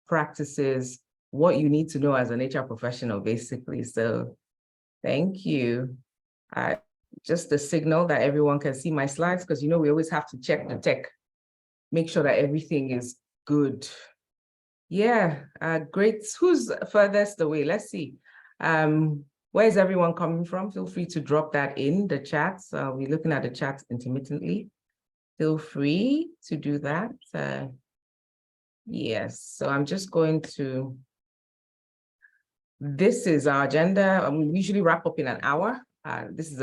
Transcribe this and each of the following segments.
practices, what you need to know as an HR professional, basically. So thank you. Just a signal that everyone can see my slides, because we always have to check the tech, make sure that everything is good. Yeah, great. Who's furthest away? Let's see. Where is everyone coming from? Feel free to drop that in the chat. We're looking at the chat intermittently. Feel free to do that. Yes, so I'm just going to, this is our agenda. We usually wrap up in an hour. This is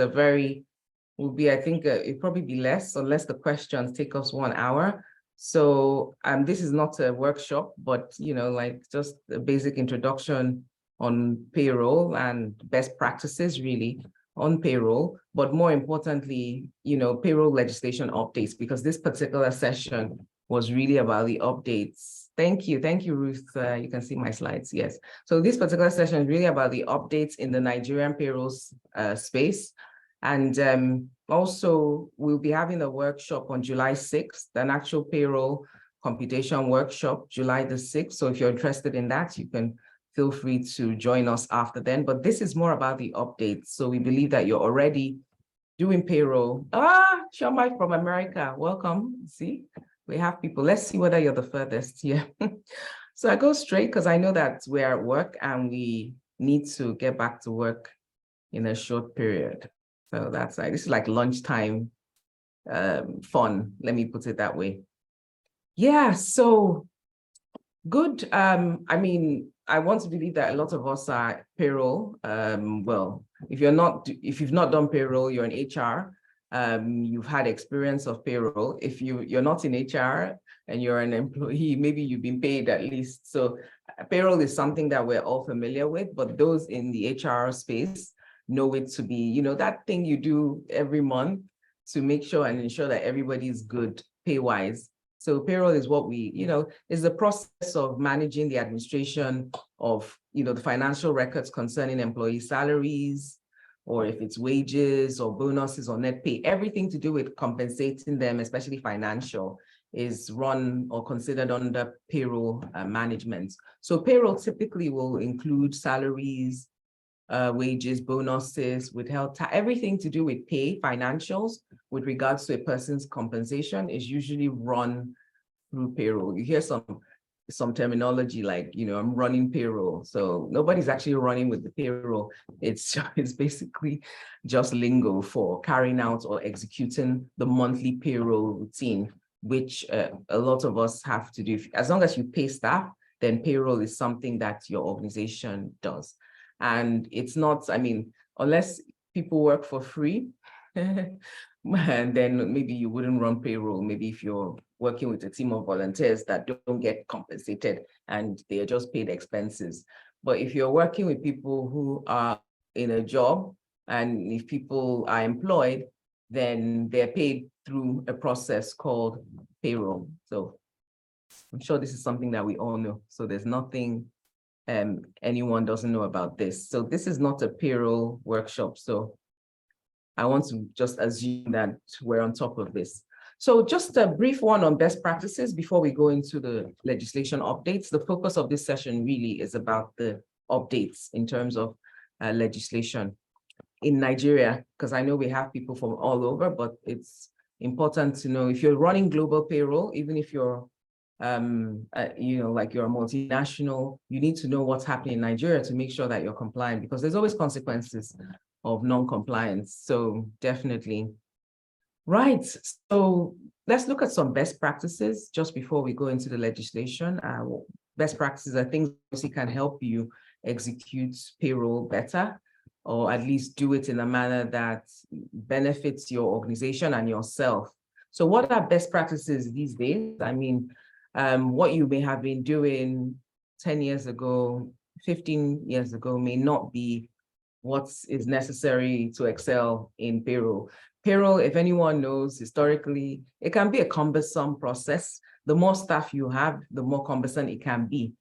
will be, I think, it'll probably be less unless the questions take us 1 hour. So this is not a workshop, but, like just a basic introduction on payroll and best practices really on payroll, but more importantly, payroll legislation updates, because this particular session was really about the updates. Thank you, Ruth. You can see my slides, yes. So this particular session is really about the updates in the Nigerian payroll space. And also, we'll be having a workshop on July 6th, an actual payroll computation workshop, July the 6th. So if you're interested in that, you can feel free to join us after then. But this is more about the updates. So we believe that you're already doing payroll. Shomai from America, welcome. See, we have people. Let's see whether you're the furthest here. So I go straight because I know that we're at work and we need to get back to work in a short period. So that's like, this is like lunchtime fun, let me put it that way. Yeah, so good. I mean, I want to believe that a lot of us are payroll. Well, if you've not done payroll, you're in HR. You've had experience of payroll. If you're not in HR and you're an employee, maybe you've been paid at least. So payroll is something that we're all familiar with, but those in the HR space know it to be, that thing you do every month to make sure and ensure that everybody's good pay-wise. So payroll is what we, is the process of managing the administration of, the financial records concerning employee salaries, or if it's wages or bonuses or net pay, everything to do with compensating them, especially financial, is run or considered under payroll management. So payroll typically will include salaries, wages, bonuses, withheld tax, everything to do with pay, financials, with regards to a person's compensation is usually run through payroll. You hear some terminology like, I'm running payroll. So nobody's actually running with the payroll. It's basically just lingo for carrying out or executing the monthly payroll routine, which a lot of us have to do. As long as you pay staff, then payroll is something that your organization does. And it's not, unless people work for free, and then maybe you wouldn't run payroll. Maybe if you're working with a team of volunteers that don't get compensated and they are just paid expenses. But if you're working with people who are in a job, and if people are employed, then they're paid through a process called payroll. So I'm sure this is something that we all know. So there's nothing anyone doesn't know about this. So this is not a payroll workshop. So I want to just assume that we're on top of this. So just a brief one on best practices before we go into the legislation updates. The focus of this session really is about the updates in terms of legislation in Nigeria, because I know we have people from all over, but it's important to know if you're running global payroll, even if you're like you're a multinational, you need to know what's happening in Nigeria to make sure that you're compliant, because there's always consequences of non-compliance. So definitely. Right, so let's look at some best practices just before we go into the legislation. Best practices are things that can help you execute payroll better, or at least do it in a manner that benefits your organization and yourself. So what are best practices these days? What you may have been doing 10 years ago, 15 years ago may not be what is necessary to excel in payroll. Payroll, if anyone knows, historically, it can be a cumbersome process. The more staff you have, the more cumbersome it can be,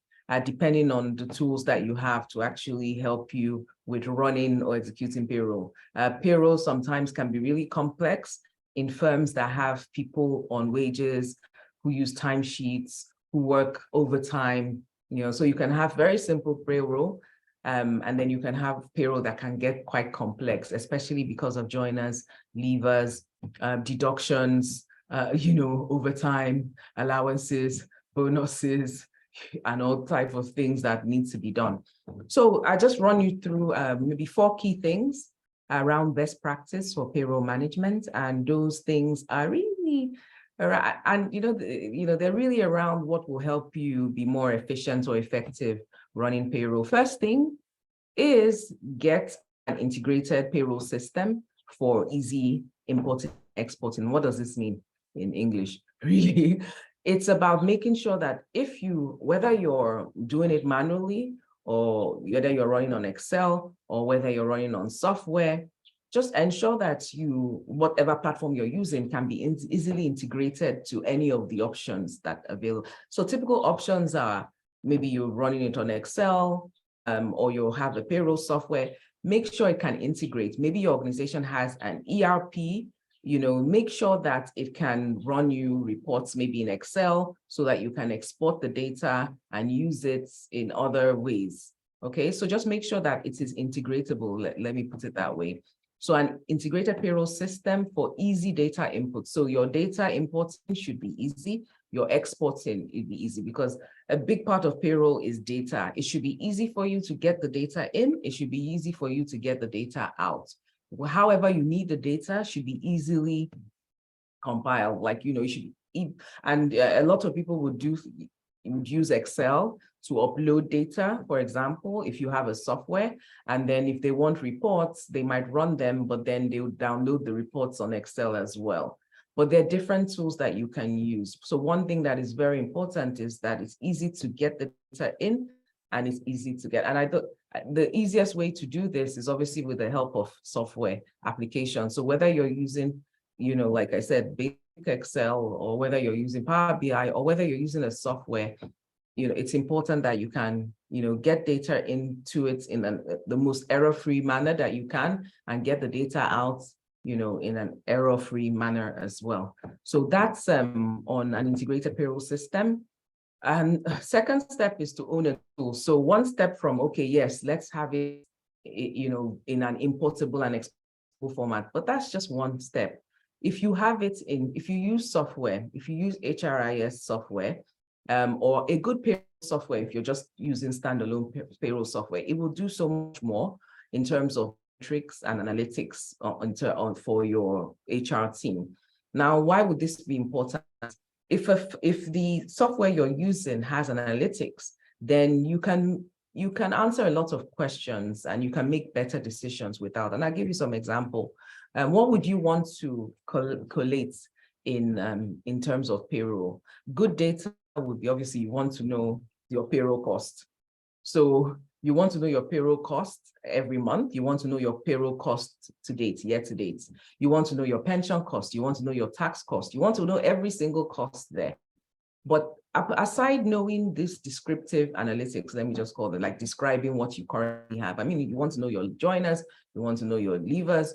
depending on the tools that you have to actually help you with running or executing payroll. Payroll sometimes can be really complex in firms that have people on wages, who use timesheets, who work overtime, So you can have very simple payroll, and then you can have payroll that can get quite complex, especially because of joiners, leavers, deductions, overtime, allowances, bonuses, and all type of things that need to be done. So I just run you through maybe 4 key things around best practice for payroll management, and those things are really around, and they're really around what will help you be more efficient or effective running payroll. First thing is get an integrated payroll system for easy importing, exporting. What does this mean in English? Really, it's about making sure that whether you're doing it manually, or whether you're running on Excel, or whether you're running on software, just ensure that whatever platform you're using can be easily integrated to any of the options that are available. So typical options are maybe you're running it on Excel, or you'll have a payroll software. Make sure it can integrate. Maybe your organization has an ERP, make sure that it can run you reports maybe in Excel, so that you can export the data and use it in other ways. Okay, so just make sure that it is integratable. Let me put it that way. So an integrated payroll system for easy data input. So your data importing should be easy. Your exporting will be easy, because a big part of payroll is data. It should be easy for you to get the data in. It should be easy for you to get the data out. However you need the data should be easily compiled. Like, you should, and a lot of people would use Excel to upload data, for example, if you have a software, and then if they want reports, they might run them, but then they would download the reports on Excel as well. But there are different tools that you can use. So one thing that is very important is that it's easy to get the data in, and it's easy to get. And I thought the easiest way to do this is obviously with the help of software applications. So whether you're using, like I said, basic Excel, or whether you're using Power BI, or whether you're using a software, it's important that you can, get data into it in the most error-free manner that you can, and get the data out, in an error-free manner as well. So that's on an integrated payroll system. And second step is to own a tool. So one step from, okay, yes, let's have it, in an importable and exportable format, but that's just one step. If you use software, if you use HRIS software, or a good payroll software, if you're just using standalone payroll software, it will do so much more in terms of metrics and analytics for your HR team. Now, why would this be important? If the software you're using has analytics, then you can answer a lot of questions, and you can make better decisions without. And I'll give you some example. What would you want to collate in terms of payroll? Good data would be, obviously, you want to know your payroll cost. So you want to know your payroll cost every month. You want to know your payroll cost to date, year to date. You want to know your pension cost. You want to know your tax cost. You want to know every single cost there. But aside knowing this descriptive analytics, let me just call it, like describing what you currently have. I mean, you want to know your joiners, you want to know your leavers,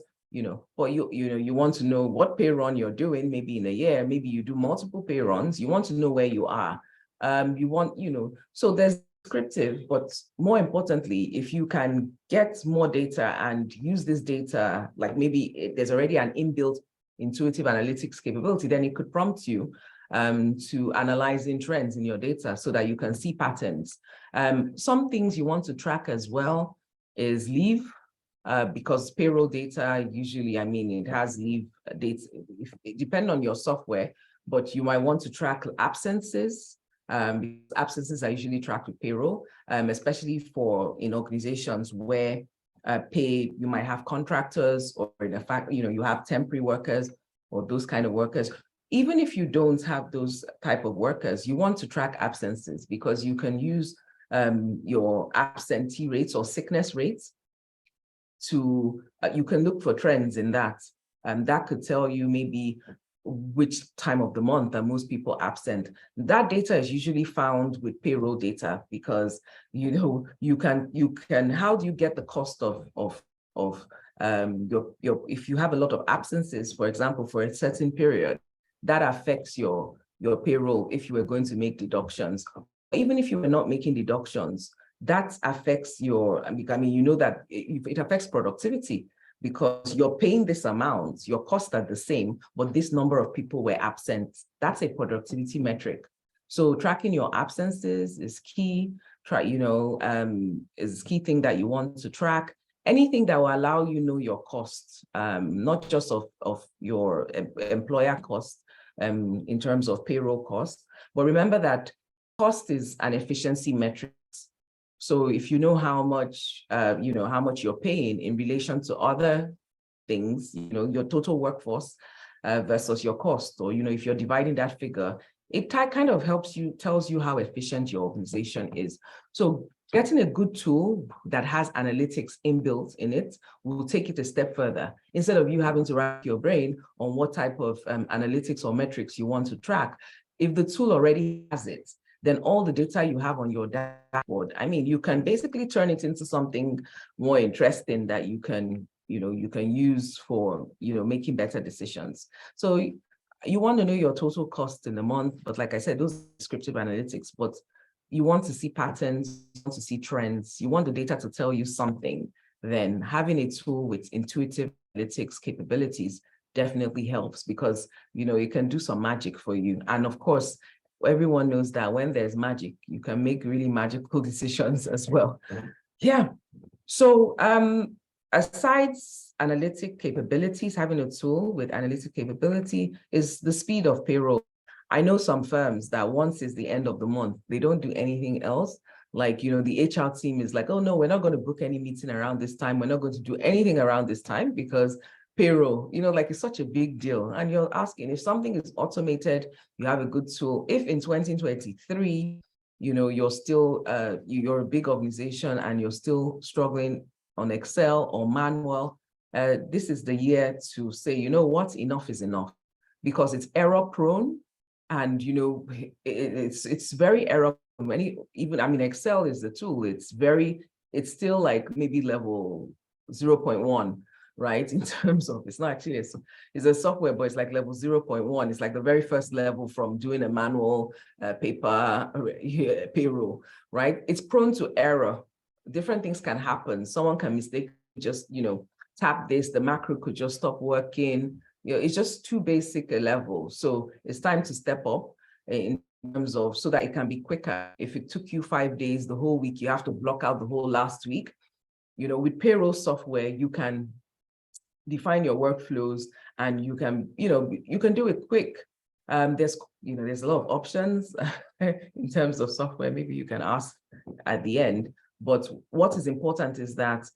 but you want to know what pay run you're doing, maybe in a year, maybe you do multiple pay runs. You want to know where you are. So there's descriptive, but more importantly, if you can get more data and use this data, like maybe there's already an inbuilt intuitive analytics capability, then it could prompt you to analyzing trends in your data so that you can see patterns. Some things you want to track as well is leave, because payroll data usually, it has leave dates. It depends on your software, but you might want to track absences. Absences are usually tracked with payroll, especially in organizations where you might have contractors, or in fact, you have temporary workers or those kind of workers. Even if you don't have those type of workers, you want to track absences, because you can use your absentee rates or sickness rates you can look for trends in that. That could tell you maybe which time of the month are most people absent. That data is usually found with payroll data, because you can how do you get the cost of your if you have a lot of absences, for example, for a certain period, that affects your payroll if you were going to make deductions. even if you are not making deductions, that affects your, I mean, you know that it affects productivity because you're paying this amount, your costs are the same, but this number of people were absent. That's a productivity metric. So tracking your absences is key. Is a key thing that you want to track. Anything that will allow you know your costs, not just of your employer costs in terms of payroll costs, but remember that cost is an efficiency metric. So if you know how much you're paying in relation to other things, your total workforce versus your cost, or if you're dividing that figure, it kind of tells you how efficient your organization is. So getting a good tool that has analytics inbuilt in it will take it a step further. Instead of you having to rack your brain on what type of analytics or metrics you want to track, if the tool already has it, then all the data you have on your dashboard, I mean, you can basically turn it into something more interesting that you can use for, making better decisions. So you want to know your total cost in a month, but like I said, those are descriptive analytics, but you want to see patterns, you want to see trends, you want the data to tell you something, then having a tool with intuitive analytics capabilities definitely helps because, it can do some magic for you. And of course, everyone knows that when there's magic, you can make really magical decisions as well. Yeah. So aside analytic capabilities, having a tool with analytic capability is the speed of payroll. I know some firms that once it's the end of the month, they don't do anything else. Like, the HR team is like, oh no, we're not going to book any meeting around this time. We're not going to do anything around this time because payroll, it's such a big deal. And you're asking if something is automated, you have a good tool. If in 2023, you're still, you're a big organization and you're still struggling on Excel or manual, this is the year to say, what, enough is enough, because it's error prone and, it's very error prone. Excel is the tool. It's still like maybe level 0.1. right? In terms of, it's not actually, it's a software, but it's like level 0.1. It's like the very first level from doing a manual paper payroll, right? It's prone to error. Different things can happen. Someone can mistake, just, tap this, the macro could just stop working. It's just too basic a level. So it's time to step up in terms of, so that it can be quicker. If it took you 5 days, the whole week, you have to block out the whole last week. With payroll software, you can define your workflows and you can do it quick. There's a lot of options in terms of software. Maybe you can ask at the end, but what is important is that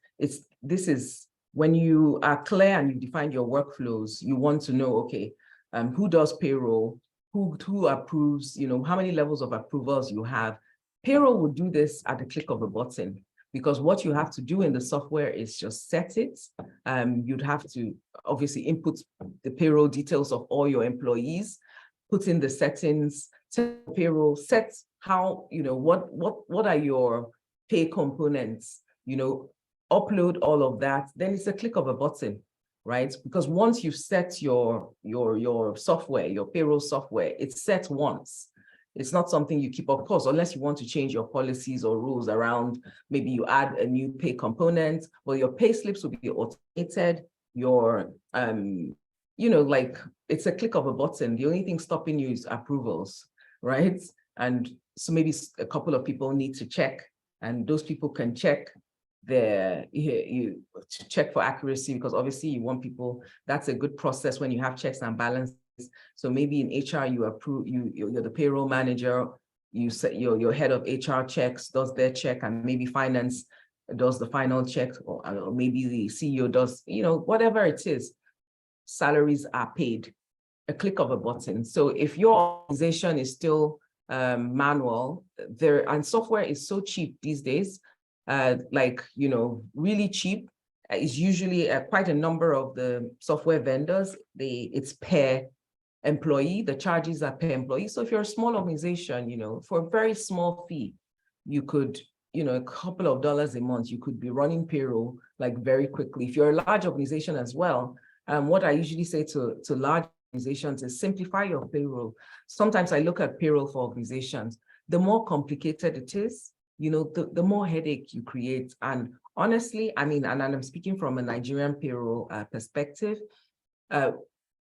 this is when you are clear and you define your workflows, you want to know, okay, who does payroll, who approves, how many levels of approvals you have. Payroll will do this at the click of a button, because what you have to do in the software is just set it. You'd have to obviously input the payroll details of all your employees, put in the settings, set payroll, set how, what are your pay components, upload all of that. Then it's a click of a button, right? Because once you've set your software, your payroll software, it's set once. It's not something you keep, of course, unless you want to change your policies or rules around, maybe you add a new pay component, well, your pay slips will be automated. Your, like it's a click of a button. The only thing stopping you is approvals, right? And so maybe a couple of people need to check, and those people can check you check for accuracy, because obviously you want people, that's a good process when you have checks and balances. So maybe in HR, you approve, you're the payroll manager, you set your head of HR checks, does their check, and maybe finance does the final check, or maybe the CEO does, whatever it is, salaries are paid, a click of a button. So if your organization is still manual, and software is so cheap these days, really cheap, is usually quite a number of the software vendors, it's per employee, the charges are per employee. So if you're a small organization, for a very small fee, you could, a couple of dollars a month, you could be running payroll like very quickly. If you're a large organization as well, what I usually say to large organizations is simplify your payroll. Sometimes I look at payroll for organizations. the more complicated it is, the more headache you create. And honestly, I mean, and I'm speaking from a Nigerian payroll perspective,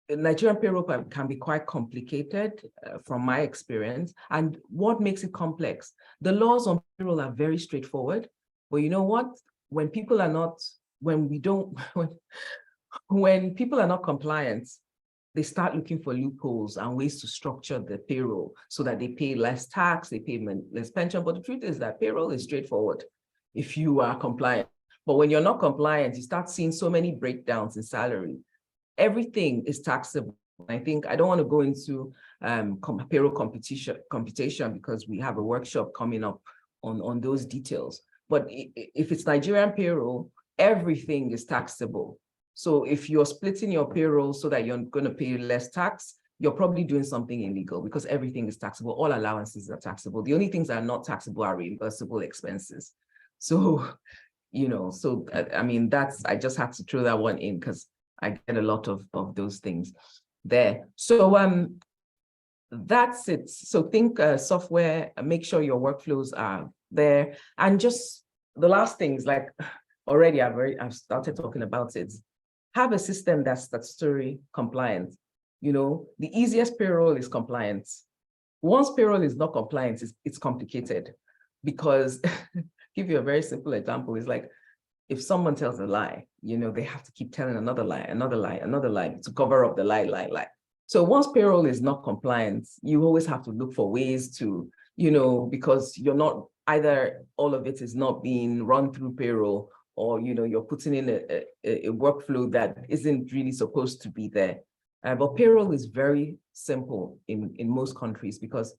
Nigerian payroll can be quite complicated from my experience. And what makes it complex? The laws on payroll are very straightforward, but you know what? When people are not, when we don't, when people are not compliant, they start looking for loopholes and ways to structure the payroll so that they pay less tax, they pay less pension. But the truth is that payroll is straightforward if you are compliant. But when you're not compliant, you start seeing so many breakdowns in salary. Everything is taxable. I think I don't want to go into payroll computation because we have a workshop coming up on those details. But if it's Nigerian payroll, everything is taxable. So if you're splitting your payroll so that you're going to pay less tax, you're probably doing something illegal because everything is taxable. All allowances are taxable. The only things that are not taxable are reimbursable expenses. So, so I mean, I just had to throw that one in because I get a lot of those things there. So that's it. So think software, make sure your workflows are there. And just the last thing is like, already I've started talking about it. Have a system that's statutory compliant. The easiest payroll is compliance. Once payroll is not compliant, it's complicated because give you a very simple example. It's like if someone tells a lie, they have to keep telling another lie to cover up the lie. So once payroll is not compliant, you always have to look for ways to, because you're not either all of it is not being run through payroll or, you're putting in a workflow that isn't really supposed to be there. But payroll is very simple in most countries because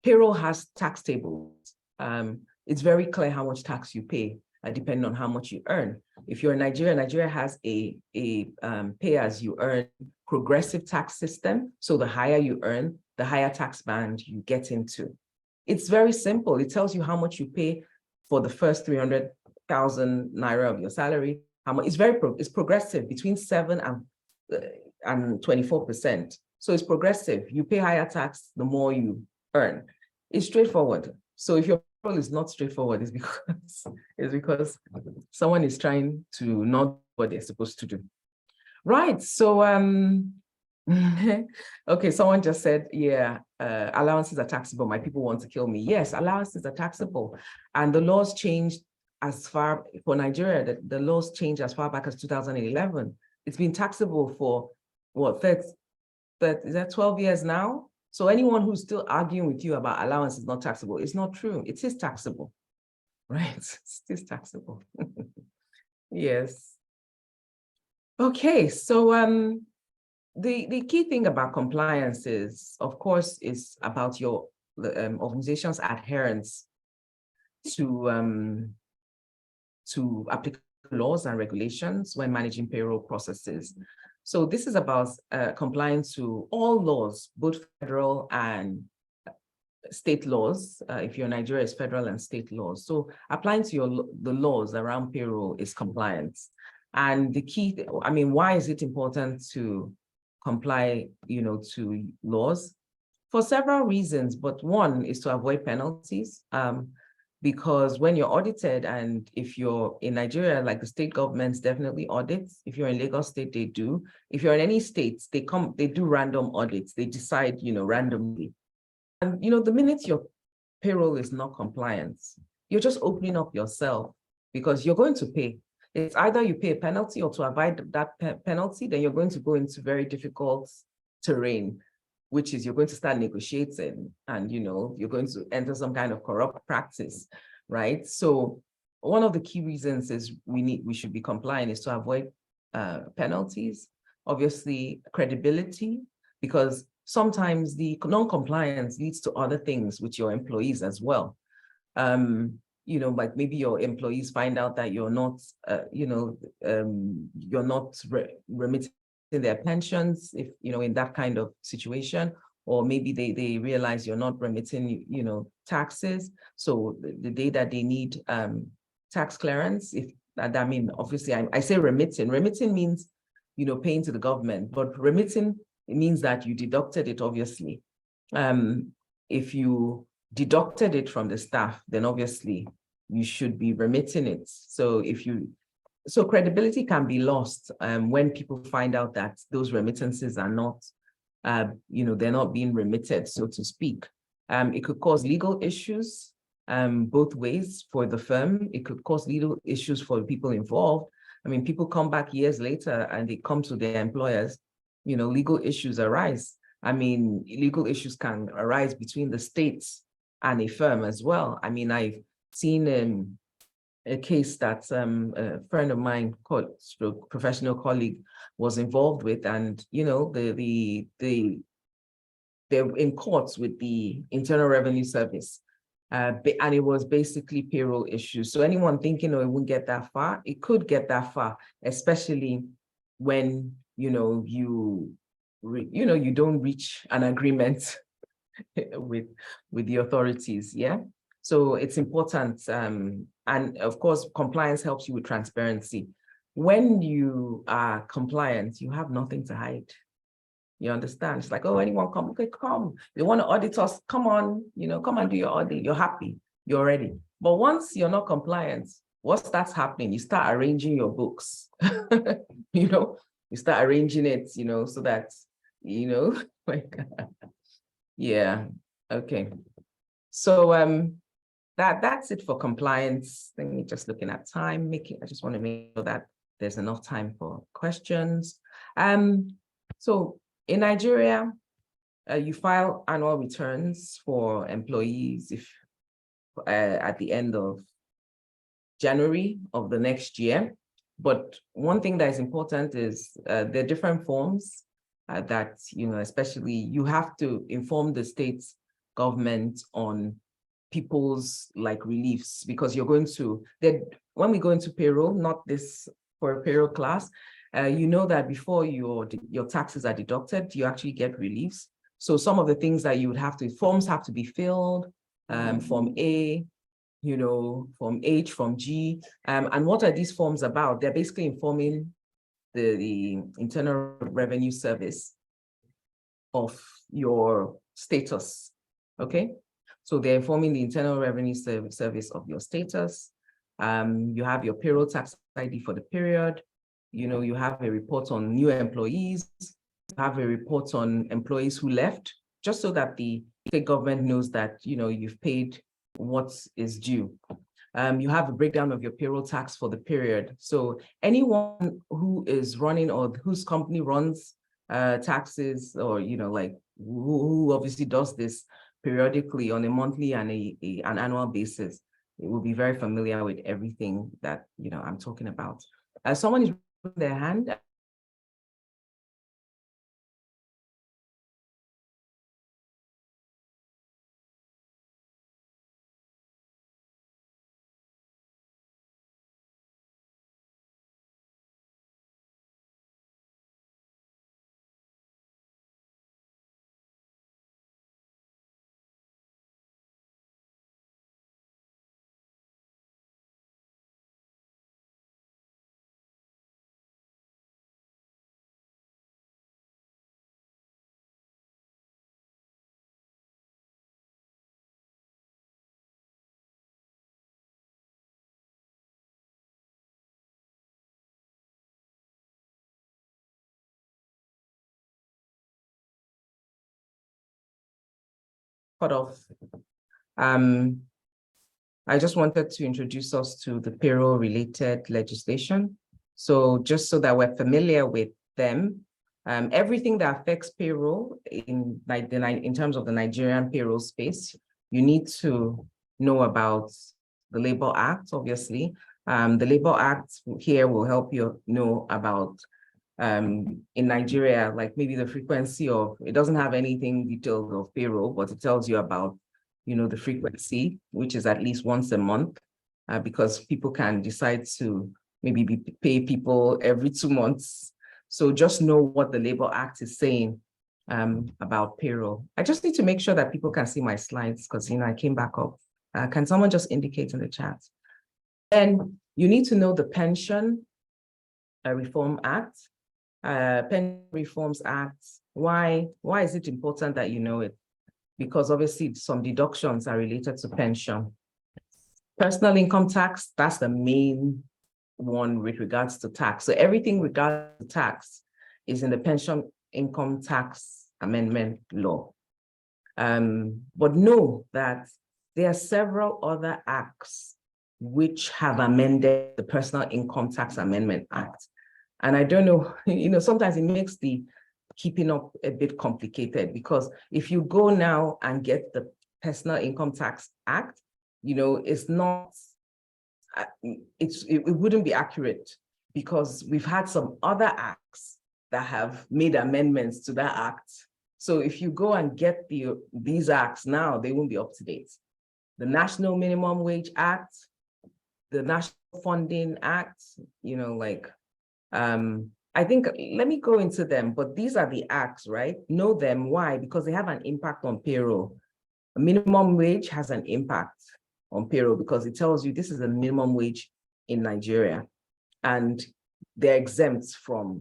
payroll has tax tables. It's very clear how much tax you pay, depending on how much you earn. If you're in Nigeria, Nigeria has a pay as you earn progressive tax system. So the higher you earn, the higher tax band you get into. It's very simple. It tells you how much you pay for the first 300,000 naira of your salary. How much? It's progressive between 7 and 24%. So it's progressive. You pay higher tax the more you earn. It's straightforward. So if your payroll is not straightforward, it's because someone is trying to not do what they're supposed to do. Right. So okay, someone just said, yeah, allowances are taxable. My people want to kill me. Yes, allowances are taxable. And the laws changed for Nigeria, the laws changed as far back as 2011. It's been taxable for what, is that 12 years now? So anyone who's still arguing with you about allowance is not taxable, it's not true. It is taxable, right? It is taxable. Yes. Okay, so the key thing about compliance is, of course, is about your organization's adherence to applicable laws and regulations when managing payroll processes. So this is about complying to all laws, both federal and state laws. If you're in Nigeria, it's federal and state laws. So applying to the laws around payroll is compliance. And the key, I mean, why is it important to comply, to laws? For several reasons, but one is to avoid penalties. Because when you're audited, and if you're in Nigeria, like the state governments definitely audits. If you're in Lagos State, they do. If you're in any states, they do random audits. They decide, randomly. And, the minute your payroll is not compliant, you're just opening up yourself because you're going to pay. It's either you pay a penalty or to avoid that penalty, then you're going to go into very difficult terrain, which is you're going to start negotiating and, you're going to enter some kind of corrupt practice, right? So one of the key reasons is we should be compliant is to avoid penalties, obviously credibility, because sometimes the non-compliance leads to other things with your employees as well. Like maybe your employees find out that you're not, you're not remitting their pensions, if in that kind of situation, or maybe they realize you're not remitting taxes. So the day that they need tax clearance, if I mean, obviously I say remitting means paying to the government, but remitting, it means that you deducted it, obviously. If you deducted it from the staff, then obviously you should be remitting it. So so credibility can be lost when people find out that those remittances are not, they're not being remitted, so to speak. It could cause legal issues both ways for the firm. It could cause legal issues for the people involved. I mean, people come back years later and they come to their employers, legal issues arise. I mean, legal issues can arise between the states and a firm as well. I mean, I've seen a case that a friend of mine, professional colleague, was involved with, and they're in courts with the Internal Revenue Service, and it was basically payroll issues. So anyone thinking, oh, it won't get that far, it could get that far, especially when you don't reach an agreement with the authorities. Yeah. So it's important. And of course, compliance helps you with transparency. When you are compliant, you have nothing to hide. You understand? It's like, oh, anyone come, okay, come. They want to audit us, come on, come and do your audit. You're happy, you're ready. But once you're not compliant, what starts happening? You start arranging your books, you start arranging it, so that, like, yeah, okay. So that's it for compliance. Let me just looking at time, I just want to make sure that there's enough time for questions. So in Nigeria, you file annual returns for employees at the end of January of the next year. But one thing that is important is there are different forms that, especially you have to inform the state government on people's like reliefs, because you're going to, when we go into payroll, not this for a payroll class, that before your taxes are deducted, you actually get reliefs. So some of the things that you would have to, forms have to be filled, Form A, Form H, Form G. And what are these forms about? They're basically informing the Internal Revenue Service of your status, okay? So they're informing the Internal Revenue Service of your status. You have your payroll tax ID for the period. You have a report on new employees. You have a report on employees who left, just so that the state government knows that, you've paid what is due. You have a breakdown of your payroll tax for the period. So anyone who is running or whose company runs taxes, or, like who obviously does this periodically on a monthly and an annual basis, it will be very familiar with everything that, I'm talking about. Someone is raising their hand. Cut off. I just wanted to introduce us to the payroll-related legislation. So just so that we're familiar with them, everything that affects payroll in terms of the Nigerian payroll space, you need to know about the Labor Act, obviously. The Labor Act here will help you know about in Nigeria, like maybe the frequency of, it doesn't have anything detailed of payroll, but it tells you about, the frequency, which is at least once a month, because people can decide to maybe pay people every 2 months. So just know what the Labor Act is saying about payroll. I just need to make sure that people can see my slides, because, I came back up. Can someone just indicate in the chat? And you need to know the Pension Reform Act. Pension Reforms Act. Why is it important that you know it? because obviously some deductions are related to pension. Personal income tax, that's the main one with regards to tax. So everything regarding tax is in the Pension Income Tax Amendment Law. But know that there are several other acts which have amended the Personal Income Tax Amendment Act. And I don't know, sometimes it makes the keeping up a bit complicated, because if you go now and get the Personal Income Tax Act, it's not, it wouldn't be accurate, because we've had some other acts that have made amendments to that act. So if you go and get these acts now, they won't be up to date. The National Minimum Wage Act, the National Funding Act, I think, let me go into them, but these are the acts, right? Know them. Why? Because they have an impact on payroll. A minimum wage has an impact on payroll because it tells you this is a minimum wage in Nigeria and they're exempt from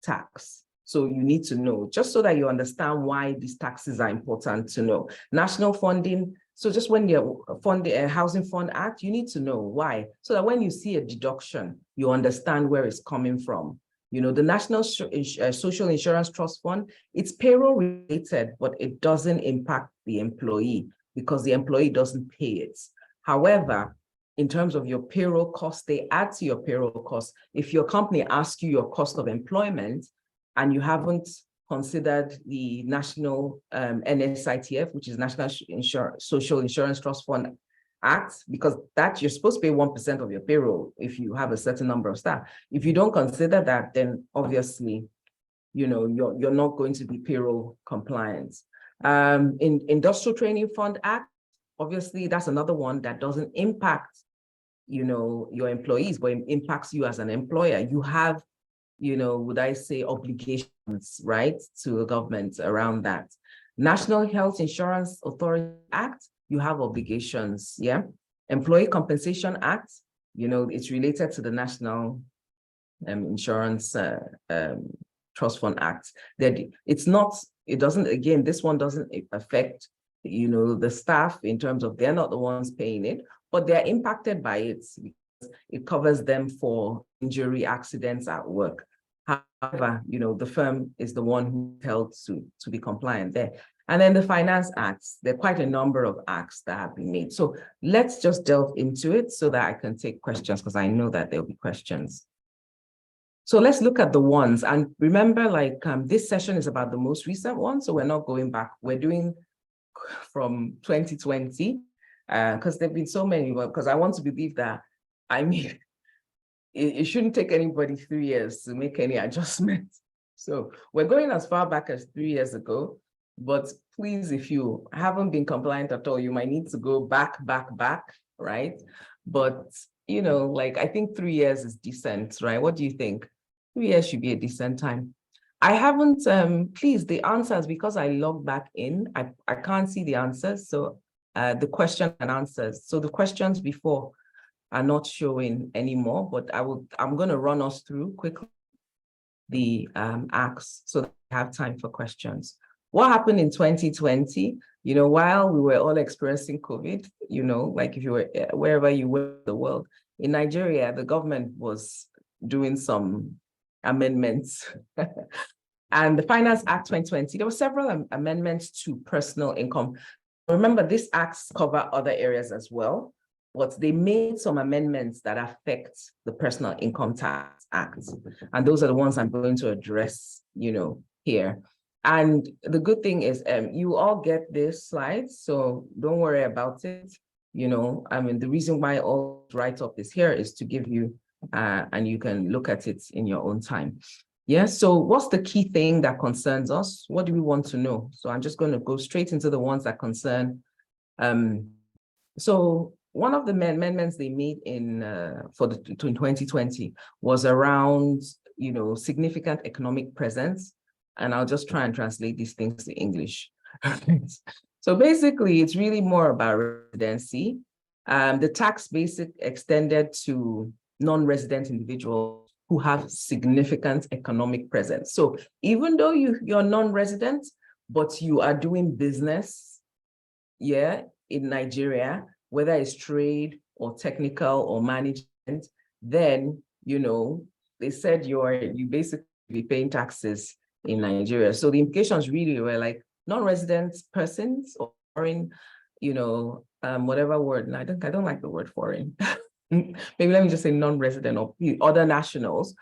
tax. So you need to know, just so that you understand why these taxes are important to know. National funding, so just when you're funding a Housing Fund Act, you need to know why, so that when you see a deduction, you understand where it's coming from. The National Social Insurance Trust Fund, it's payroll related, but it doesn't impact the employee because the employee doesn't pay it. However, in terms of your payroll costs, they add to your payroll costs. If your company asks you your cost of employment and you haven't considered the National NSITF, which is National Social Insurance Trust Fund Act, because that you're supposed to pay 1% of your payroll if you have a certain number of staff. If you don't consider that, then obviously, you're not going to be payroll compliant. In Industrial Training Fund Act, obviously that's another one that doesn't impact, your employees, but it impacts you as an employer. You have, would I say, obligations, right, to the government around that. National Health Insurance Authority Act, you have obligations, yeah. Employee Compensation Act, it's related to the National Insurance Trust Fund Act. Again, this one doesn't affect, the staff in terms of they're not the ones paying it, but they're impacted by it because it covers them for injury, accidents at work. However, the firm is the one who held to be compliant there. And then the Finance Acts, there are quite a number of acts that have been made. So let's just delve into it so that I can take questions, because I know that there'll be questions. So let's look at the ones. And remember, this session is about the most recent one. So we're not going back. We're doing from 2020, because there've been so many, because I want to believe that, it shouldn't take anybody 3 years to make any adjustments. So we're going as far back as 3 years ago. But please, if you haven't been compliant at all, you might need to go back, right? But, I think 3 years is decent, right? What do you think? 3 years should be a decent time. I haven't, please, the answers, because I logged back in, I can't see the answers. So the question and answers. So the questions before are not showing anymore, but I'm going to run us through quickly the acts so that we have time for questions. What happened in 2020, while we were all experiencing COVID, if you were wherever you were in the world, in Nigeria, the government was doing some amendments. And the Finance Act 2020, there were several amendments to personal income. Remember, these acts cover other areas as well, but they made some amendments that affect the Personal Income Tax Act. And those are the ones I'm going to address, here. And the good thing is you all get this slide, so don't worry about it. The reason why all write-up is here is to give you, and you can look at it in your own time. Yeah, so what's the key thing that concerns us? What do we want to know? So I'm just going to go straight into the ones that concern. So one of the amendments they made in 2020 was around, significant economic presence. And I'll just try and translate these things to English. So basically, it's really more about residency. The tax basic extended to non-resident individuals who have significant economic presence. So even though you're non-resident, but you are doing business yeah, in Nigeria, whether it's trade or technical or management, then, they said you basically be paying taxes in Nigeria. So the implications really were like non-resident persons or foreign, whatever word. I don't like the word foreign. Maybe let me just say non-resident or other nationals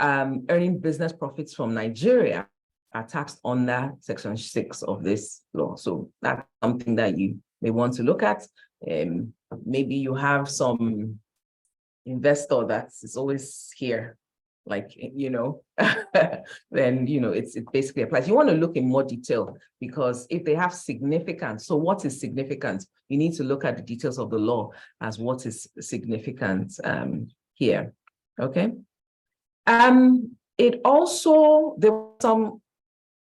earning business profits from Nigeria are taxed under Section 6 of this law. So that's something that you may want to look at. Maybe you have some investor that is always here, like, then, it basically applies. You want to look in more detail, because if they have significance, so what is significant? You need to look at the details of the law as what is significant here, okay? It also, there were some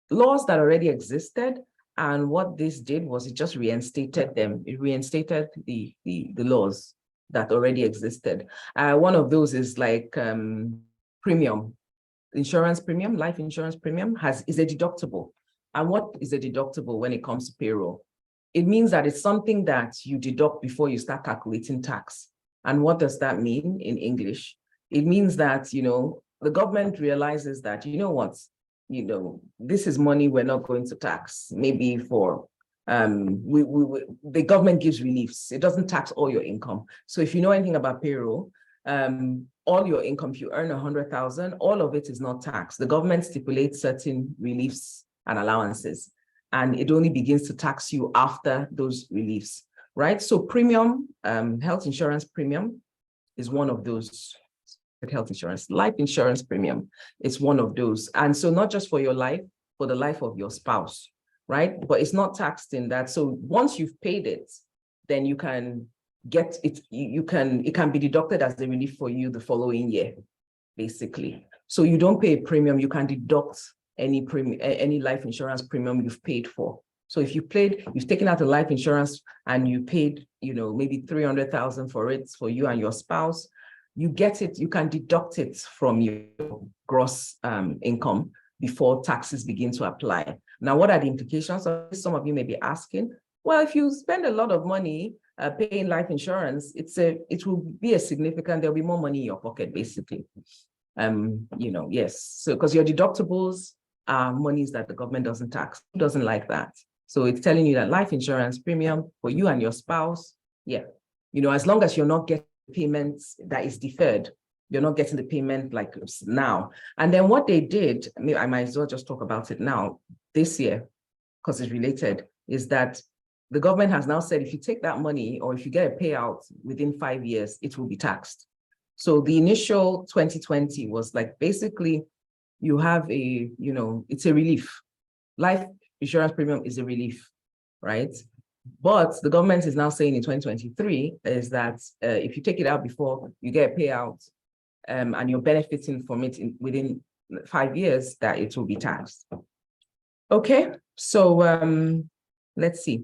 laws that already existed, and what this did was it just reinstated them. It reinstated the laws that already existed. One of those is like premium, insurance premium, life insurance premium is a deductible. And what is a deductible when it comes to payroll? It means that it's something that you deduct before you start calculating tax. And what does that mean in English? It means that, the government realizes that, this is money we're not going to tax. Maybe for the government gives reliefs. It doesn't tax all your income. So if you know anything about payroll, all your income, if you earn 100,000, all of it is not taxed. The government stipulates certain reliefs and allowances, and it only begins to tax you after those reliefs, right? So premium, health insurance premium is one of those. Health insurance, life insurance premium is one of those. And so not just for your life, for the life of your spouse, right? But it's not taxed in that. So once you've paid it, then you can get it, it can be deducted as a relief for you the following year, basically. So you don't pay a premium, you can deduct any life insurance premium you've paid for. So if you've taken out a life insurance and you paid, maybe 300,000 for it, for you and your spouse, you get it, you can deduct it from your gross income before taxes begin to apply. Now, what are the implications of this? Some of you may be asking, well, if you spend a lot of money paying life insurance, it will be there'll be more money in your pocket, basically. Yes, so because your deductibles are monies that the government doesn't tax. Who doesn't like that? So it's telling you that life insurance premium for you and your spouse, yeah, as long as you're not getting payments that is deferred, you're not getting the payment like now. And then what they did, I might as well just talk about it now, this year, because it's related, is that the government has now said if you take that money or if you get a payout within 5 years, it will be taxed. So the initial 2020 was like, basically, you have it's a relief. Life insurance premium is a relief, right? But the government is now saying in 2023 is that if you take it out before you get a payout and you're benefiting from it within 5 years, that it will be taxed. Okay, so let's see.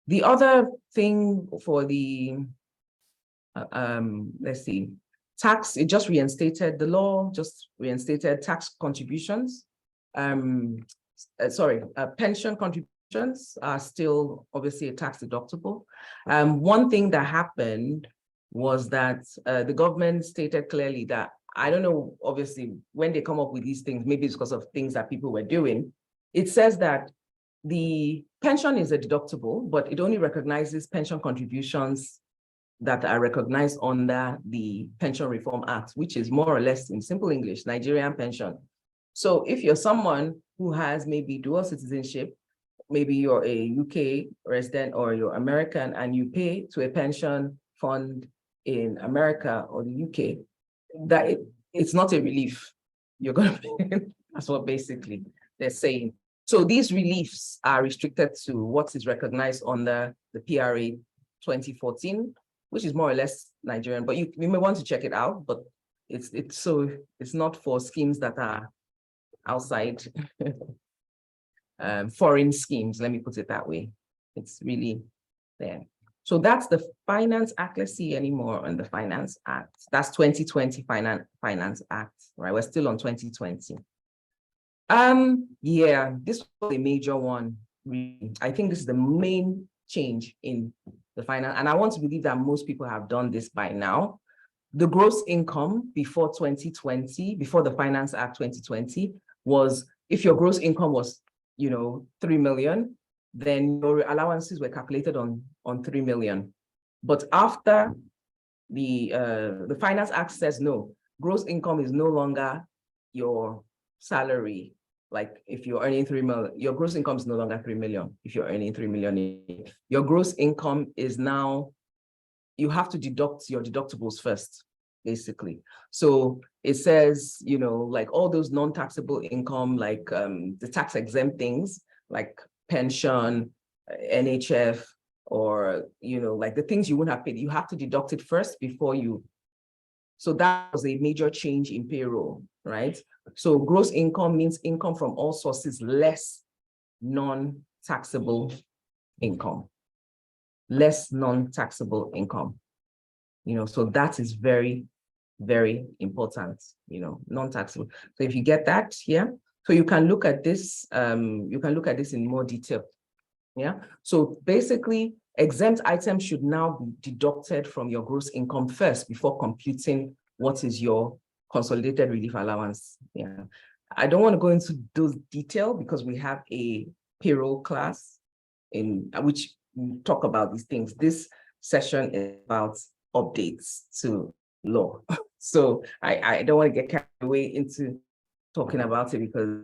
The other thing for the, let's see, tax, it just reinstated, the law just reinstated tax contributions. Pension contributions are still obviously a tax deductible. One thing that happened was that the government stated clearly that, I don't know, obviously, when they come up with these things, maybe it's because of things that people were doing. It says that the pension is a deductible, but it only recognizes pension contributions that are recognized under the Pension Reform Act, which is more or less, in simple English, Nigerian pension. So if you're someone who has maybe dual citizenship, maybe you're a UK resident or you're American and you pay to a pension fund in America or the UK, that it's not a relief. You're going to pay. That's what basically they're saying. So these reliefs are restricted to what is recognized under the PRA 2014, which is more or less Nigerian, but you may want to check it out, but it's not for schemes that are outside foreign schemes, let me put it that way. It's really there. So that's the Finance Act. Let's see any more on the Finance Act. That's 2020 Finance Act, right? We're still on 2020. Yeah, this was a major one. I think this is the main change in the finance. And I want to believe that most people have done this by now. The gross income before 2020, before the Finance Act 2020, was if your gross income was, 3 million, then your allowances were calculated on 3 million. But after the Finance Act says no, gross income is no longer your salary. Like if you're earning 3 million, your gross income is no longer 3 million. If you're earning 3 million, your gross income is now, you have to deduct your deductibles first, basically. So it says, like all those non-taxable income, like the tax exempt things like pension, NHF, or, like the things you wouldn't have paid, you have to deduct it first before you. So that was a major change in payroll, right? So gross income means income from all sources less non-taxable income. Less non-taxable income. So that is very, very important, non-taxable. So if you get that, yeah. So you can look at this, in more detail. Yeah. So basically, exempt items should now be deducted from your gross income first before computing what is your consolidated relief allowance. Yeah. I don't want to go into those details because we have a payroll class in which we talk about these things. This session is about updates to law. So I don't want to get carried away into talking about it because,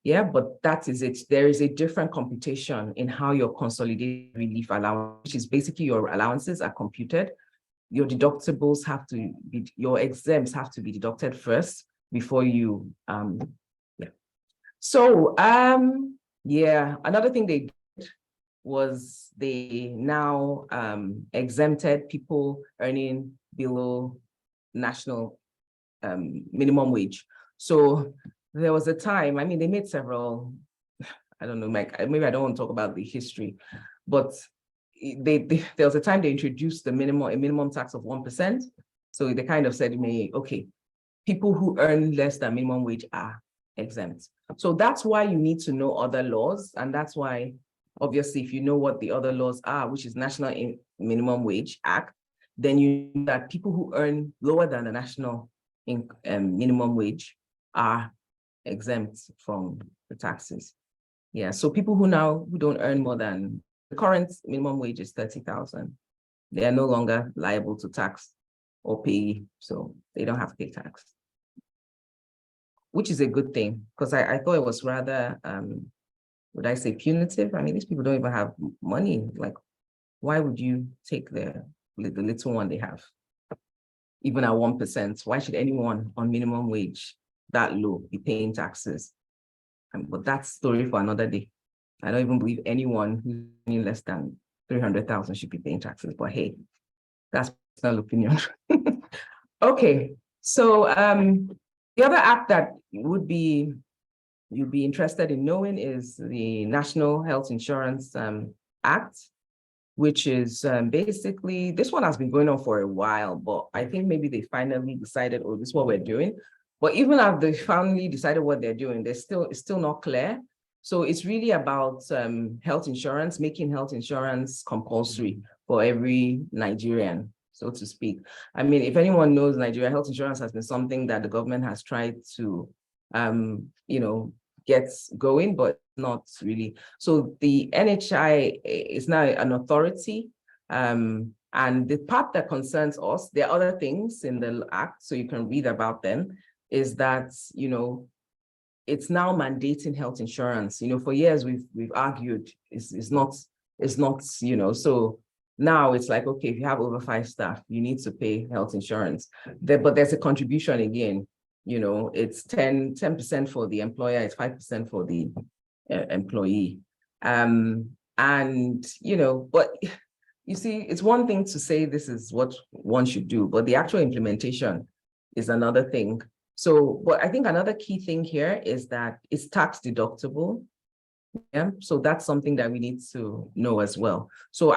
yeah, but that is it. There is a different computation in how your consolidated relief allowance, which is basically your allowances, are computed. Your deductibles have to be, your exempts have to be deducted first before you, yeah. So, yeah, another thing they did was they now exempted people earning below national minimum wage. So there was a time, I mean, they made several, I don't know, Mike, maybe I don't want to talk about the history, but there was a time they introduced a minimum tax of 1%. So they kind of said to me, okay, people who earn less than minimum wage are exempt. So that's why you need to know other laws. And that's why, obviously, if you know what the other laws are, which is National Minimum Wage Act, then you know that people who earn lower than the national minimum wage are exempt from the taxes. Yeah, so people who don't earn more than the current minimum wage is 30,000. They are no longer liable to tax or pay, so they don't have to pay tax, which is a good thing because I thought it was rather, would I say punitive? I mean, these people don't even have money. Like, why would you take the little one they have? Even at 1%, why should anyone on minimum wage that low be paying taxes? But that's story for another day. I don't even believe anyone who's earning less than 300,000 should be paying taxes, but hey, that's personal opinion. Okay, so the other act that you'd be interested in knowing is the National Health Insurance Act, which is basically, this one has been going on for a while, but I think maybe they finally decided, oh, this is what we're doing. But even after they finally decided what they're doing, it's still not clear. So it's really about health insurance, making health insurance compulsory for every Nigerian, so to speak. I mean, if anyone knows, Nigeria health insurance has been something that the government has tried to, get going, but not really. So the NHI is now an authority. And the part that concerns us, there are other things in the act, so you can read about them, is that, it's now mandating health insurance. For years we've argued it's not, so now it's like, okay, if you have over 5 staff, you need to pay health insurance. But there's a contribution again. It's 10% for the employer, it's 5% for the employee. But you see, it's one thing to say this is what one should do, but the actual implementation is another thing. So, but I think another key thing here is that it's tax deductible. Yeah, so that's something that we need to know as well. So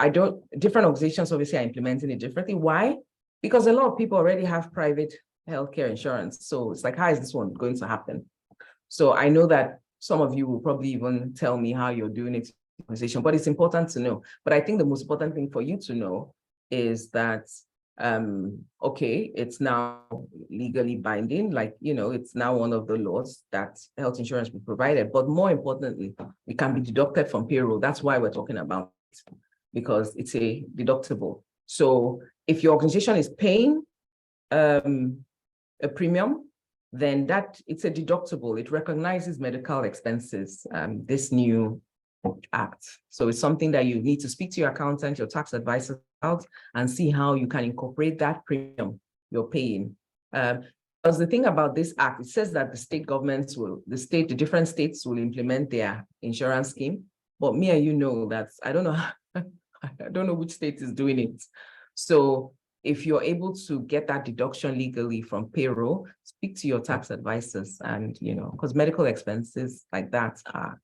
different organizations obviously are implementing it differently. Why? Because a lot of people already have private healthcare insurance. So it's like, how is this one going to happen? So I know that some of you will probably even tell me how you're doing it organization, but it's important to know. But I think the most important thing for you to know is that, okay, it's now legally binding, like, it's now one of the laws that health insurance be provided, but more importantly, it can be deducted from payroll. That's why we're talking about it, because it's a deductible. So if your organization is paying a premium, then it's a deductible. It recognizes medical expenses, this new act. So it's something that you need to speak to your accountant, your tax advisor about, and see how you can incorporate that premium you're paying. Because the thing about this act, it says that the different states will implement their insurance scheme. But me and you know that I don't know, I don't know which state is doing it. So if you're able to get that deduction legally from payroll, speak to your tax advisors, and because medical expenses like that are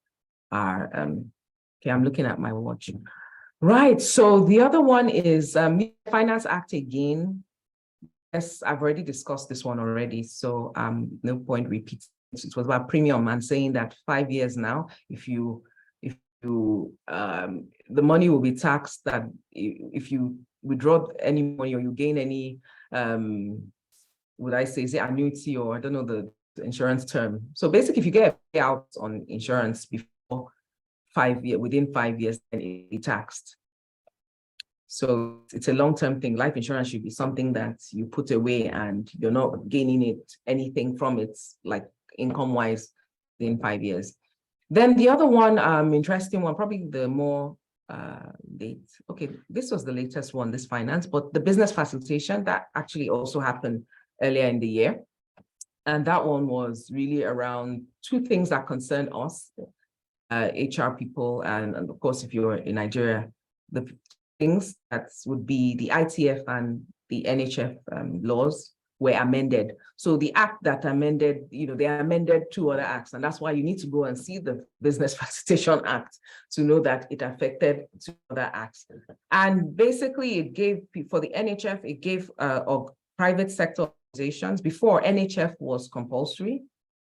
okay, I'm looking at my watch. Right. So the other one is Finance Act again. Yes, I've already discussed this one already, so no point repeating. It was about premium and saying that 5 years now, if the money will be taxed, that if you withdraw any money or you gain any, would I say, is it annuity, or I don't know the insurance term. So basically, if you get a payout on insurance before within 5 years, then it'll be taxed. So it's a long-term thing. Life insurance should be something that you put away and you're not gaining anything from it, like income-wise, in 5 years. Then the other one, interesting one, probably the more late. Okay, this was the latest one, this finance, but the business facilitation, that actually also happened earlier in the year. And that one was really around two things that concern us, HR people, and of course, if you're in Nigeria, the things that would be the ITF and the NHF laws were amended. So the act that amended, they amended two other acts, and that's why you need to go and see the Business Facilitation Act to know that it affected two other acts. And basically, it gave, for the NHF, it gave private sector organizations, before NHF was compulsory,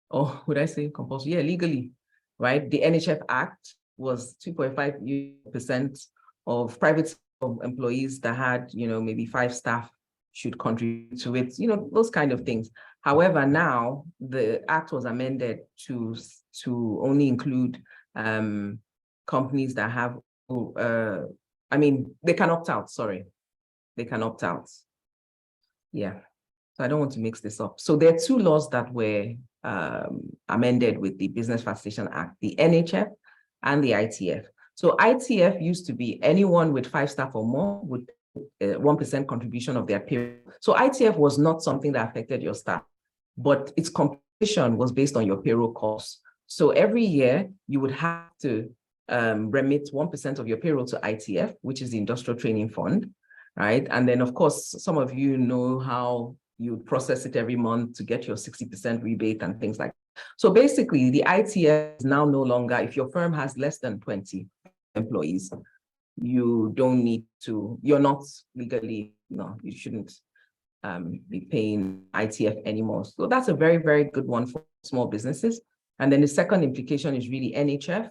or would I say compulsory? Yeah, legally, right? The NHF Act was 2.5% of private employees that had, maybe 5 staff should contribute to it, those kind of things. However, now the act was amended to only include companies that have, they can opt out, sorry. They can opt out. Yeah, so I don't want to mix this up. So there are two laws that were amended with the Business Facilitation Act, the NHF and the ITF. So ITF used to be anyone with 5 staff or more would 1% contribution of their payroll. So ITF was not something that affected your staff, but its compensation was based on your payroll costs. So every year you would have to remit 1% of your payroll to ITF, which is the Industrial Training Fund, right? And then, of course, some of you know how you process it every month to get your 60% rebate and things like that. So basically, the ITF is now no longer, if your firm has less than 20 employees, you don't need to, you're not legally, no, you shouldn't be paying ITF anymore. So that's a very, very good one for small businesses. And then the second implication is really NHF.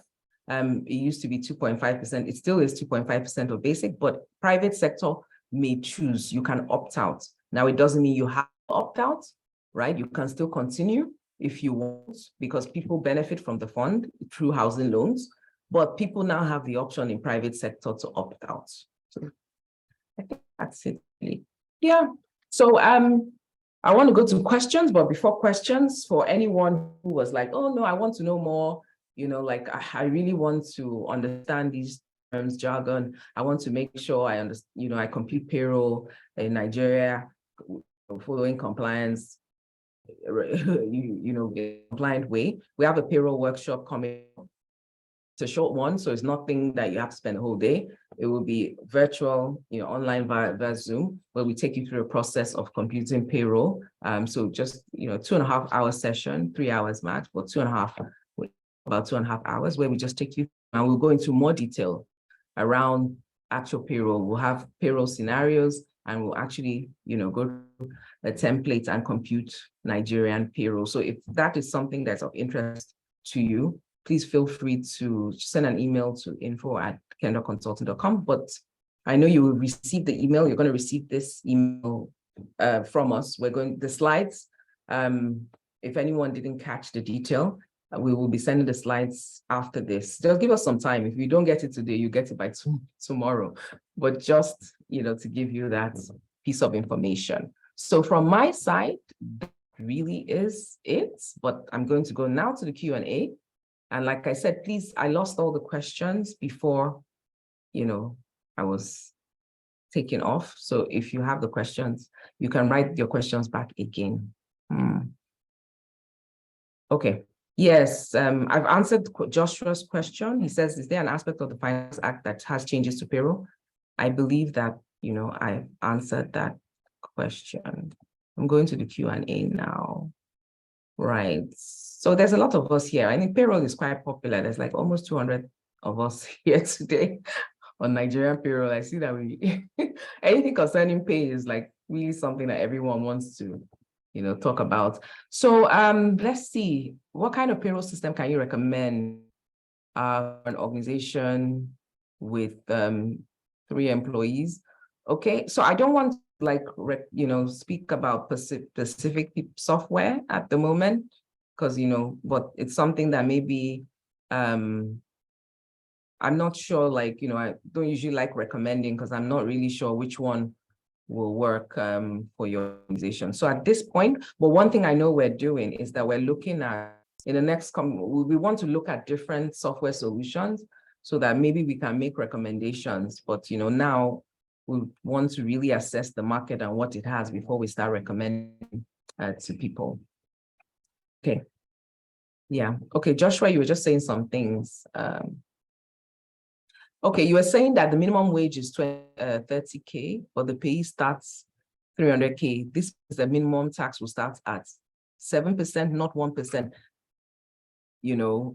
It used to be 2.5%. It still is 2.5% of basic, but private sector may choose, you can opt out. Now, it doesn't mean you have to opt out, right? You can still continue if you want, because people benefit from the fund through housing loans, but people now have the option in private sector to opt out. So I think that's it. Yeah. So I want to go to questions, but before questions, for anyone who was like, oh no, I want to know more, like I really want to understand these terms, jargon. I want to make sure I understand, I compute payroll in Nigeria, following compliance, compliant way. We have a payroll workshop coming. It's a short one, so it's nothing that you have to spend a whole day. It will be virtual, online via Zoom, where we take you through a process of computing payroll. So just, 2.5 hour session, 3 hours max, but about 2.5 hours, where we just take you, and we'll go into more detail around actual payroll. We'll have payroll scenarios, and we'll actually, go through a template and compute Nigerian payroll. So if that is something that's of interest to you, please feel free to send an email to info@kendallconsulting.com. But I know you will receive the email. You're going to receive this email from us. The slides. If anyone didn't catch the detail, we will be sending the slides after this. Just give us some time. If you don't get it today, you get it by tomorrow. But just, to give you that piece of information. So from my side, that really is it. But I'm going to go now to the Q&A. And like I said, please, I lost all the questions before, I was taken off. So if you have the questions, you can write your questions back again. Okay. Yes, I've answered Joshua's question. He says, is there an aspect of the Finance Act that has changes to payroll? I believe that, I've answered that question. I'm going to the Q&A now. Right. So there's a lot of us here. I think payroll is quite popular. There's like almost 200 of us here today on Nigerian payroll. I see that anything concerning pay is like really something that everyone wants to talk about. So let's see, what kind of payroll system can you recommend an organization with 3 employees? Okay, so I don't want to speak about specific software at the moment, because but it's something that maybe I'm not sure, I don't usually like recommending because I'm not really sure which one will work for your organization. So at this point, but one thing I know we're doing is that we're looking at, in the next, we want to look at different software solutions so that maybe we can make recommendations. But now we want to really assess the market and what it has before we start recommending to people. Okay. Yeah. Okay, Joshua, you were just saying some things. Okay, you were saying that the minimum wage is 30K, but the pay starts 300K. This is the minimum tax will start at 7%, not 1%,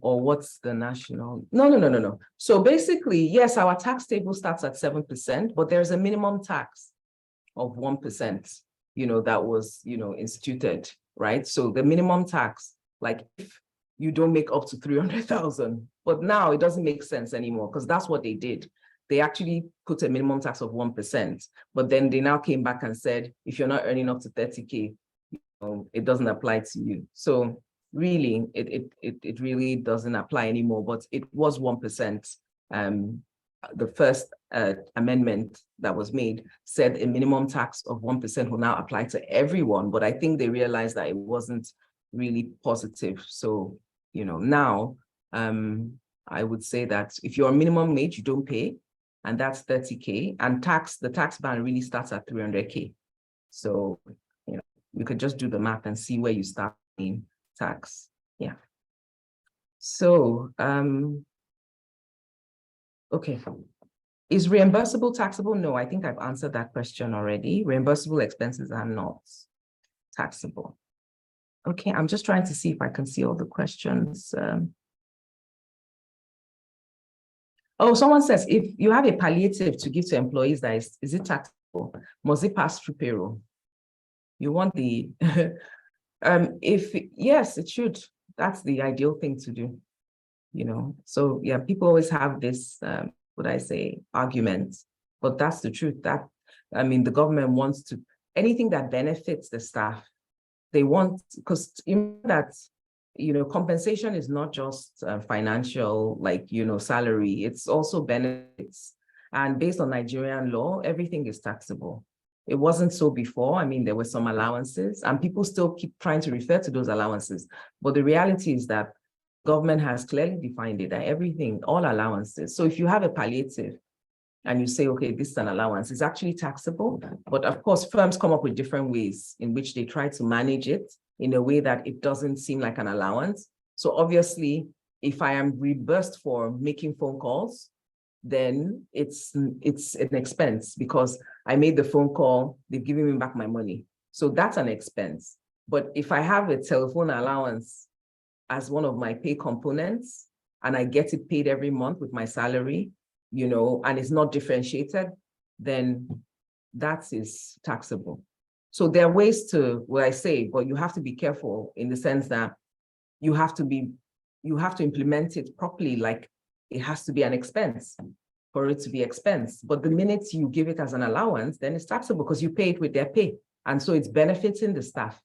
or what's the national? No. So basically, yes, our tax table starts at 7%, but there's a minimum tax of 1%, that was, instituted, right? So the minimum tax, like if you don't make up to 300,000, but now it doesn't make sense anymore because that's what they did. They actually put a minimum tax of 1%, but then they now came back and said, if you're not earning up to 30K, it doesn't apply to you. So really, it really doesn't apply anymore, but it was 1%. The first amendment that was made said a minimum tax of 1% will now apply to everyone, but I think they realized that it wasn't really positive. So, now I would say that if you're a minimum wage, you don't pay, and that's 30K, and the tax ban really starts at 300K. So, you could just do the math and see where you start paying tax. Yeah. So, okay. Is reimbursable taxable? No, I think I've answered that question already. Reimbursable expenses are not taxable. Okay, I'm just trying to see if I can see all the questions. Oh, someone says, if you have a palliative to give to employees, is it taxable? Must it pass through payroll? You want the, yes, it should. That's the ideal thing to do, So yeah, people always have this, argument, but that's the truth. The government wants to, anything that benefits the staff, they want, because compensation is not just financial, salary, it's also benefits. And based on Nigerian law, everything is taxable. It wasn't so before. There were some allowances and people still keep trying to refer to those allowances. But the reality is that government has clearly defined it, that everything, all allowances. So if you have a palliative, and you say, okay, this is an allowance, it's actually taxable. But of course, firms come up with different ways in which they try to manage it in a way that it doesn't seem like an allowance. So obviously, if I am reimbursed for making phone calls, then it's an expense because I made the phone call, they've given me back my money. So that's an expense. But if I have a telephone allowance as one of my pay components, and I get it paid every month with my salary, and it's not differentiated, then that is taxable. So there are ways to, but you have to be careful in the sense that you have to be you have to implement it properly, like it has to be an expense for it to be expense. But the minute you give it as an allowance, then it's taxable because you pay it with their pay. And so it's benefiting the staff.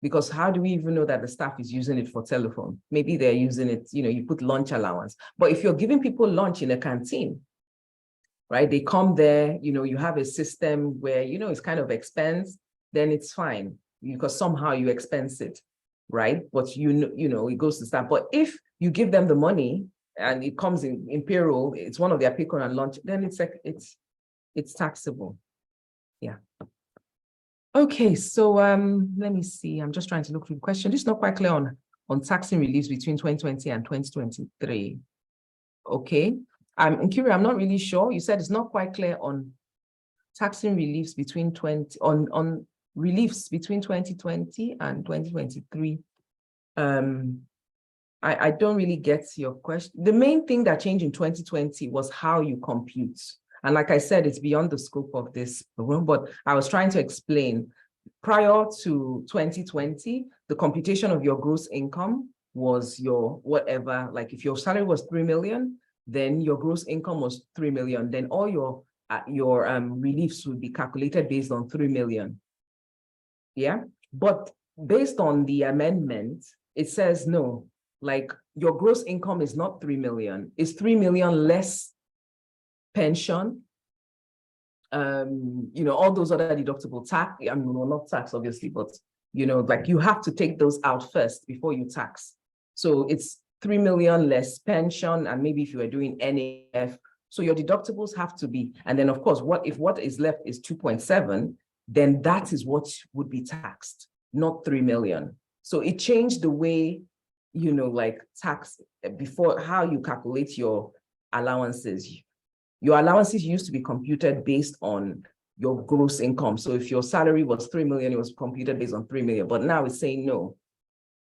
Because how do we even know that the staff is using it for telephone? Maybe they're using it, you put lunch allowance. But if you're giving people lunch in a canteen, right, they come there, you have a system where, it's kind of expense, then it's fine because somehow you expense it, right? But it goes to staff. But if you give them the money and it comes in payroll, it's one of their pick on and lunch, then it's taxable. Yeah. Okay, so let me see. I'm just trying to look through the question. This is not quite clear on taxing reliefs between 2020 and 2023. Okay. Nkiri, I'm not really sure. You said it's not quite clear on taxing reliefs between on reliefs between 2020 and 2023. I don't really get your question. The main thing that changed in 2020 was how you compute. And like I said, it's beyond the scope of this room, but I was trying to explain prior to 2020, the computation of your gross income was your whatever, like if your salary was 3 million, then your gross income was 3 million, then all your reliefs would be calculated based on 3 million. Yeah, but based on the amendment, it says no, like your gross income is not 3 million, it's 3 million less pension, all those other deductible tax, well, not tax, obviously, but, like you have to take those out first before you tax. So it's 3 million less pension, and maybe if you are doing NAF, so your deductibles have to be, and then of course, if what is left is 2.7, then that is what would be taxed, not 3 million. So it changed the way, like tax before, how you calculate your allowances. Your allowances used to be computed based on your gross income. So if your salary was 3 million, it was computed based on 3 million. But now it's saying no,